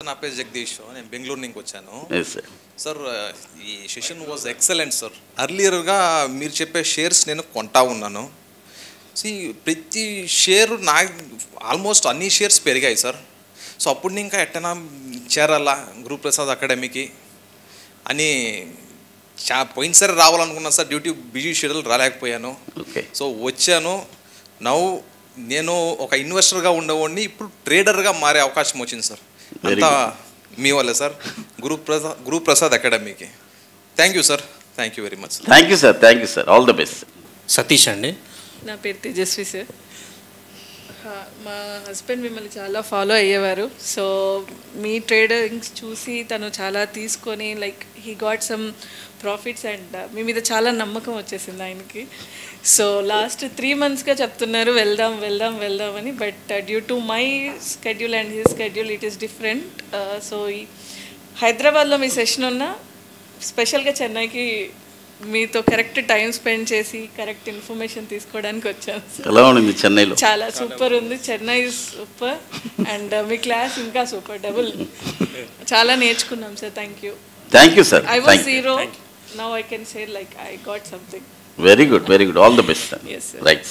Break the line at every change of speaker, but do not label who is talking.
నా పేరు జగదీష్, నేను బెంగళూరు నుంచి వచ్చాను. సార్ ఈ సెషన్ వాజ్ ఎక్సలెంట్ సార్. అర్లియర్గా మీరు చెప్పే షేర్స్ నేను కొంటా ఉన్నాను. ప్రతి షేర్ నా ఆల్మోస్ట్ అన్ని షేర్స్ పెరిగాయి సార్. సో అప్పుడు ఇంకా ఎట్టనా చేరాలా గురుప్రసాద్ అకాడమీకి అని పోయినసారి రావాలనుకున్నాను సార్. డ్యూటీ బిజీ షెడ్యూల్ రాలేకపోయాను. సో వచ్చాను. నేను ఒక ఇన్వెస్టర్గా ఉండేవాడిని, ఇప్పుడు ట్రేడర్గా మారే అవకాశం వచ్చింది సార్. అంతా మీ వల్లే సార్. గురుప్రసాద్ అకాడమీకి thank you sir. Thank you very much.
Thank you sir. Thank you sir. All the best.
Satish అండి.
నా పేరు తేజస్వి సార్. మా హస్బెండ్ మిమ్మల్ని చాలా ఫాలో అయ్యేవారు. సో మీ ట్రేడింగ్స్ చూసి తను చాలా తీసుకొని like he got some profits and మీ మీద చాలా నమ్మకం వచ్చేసింది ఆయనకి. సో లాస్ట్ 3 monthsగా చెప్తున్నారు వెళ్దాం వెళ్దాం వెళ్దాం అని. But due to my schedule and his schedule it is different. So హైదరాబాద్లో మీ సెషన్ ఉన్న స్పెషల్గా చెన్నైకి మీతో కరెక్ట్ టైం స్పెండ్ చేసి కరెక్ట్ ఇన్ఫర్మేషన్ తీసుకోవడానికి వచ్చాను.
ఎలా ఉంది చెన్నైలో?
చాలా సూపర్ ఉంది. Chennai super and me class ఇంకా సూపర్ డబుల్. చాలా నేర్చుకున్నాం sir. Thank you.
Thank you sir.
I was zero. Now I can say like I got something.
Very good. Very good. All the best.
Yes, sir.
Right.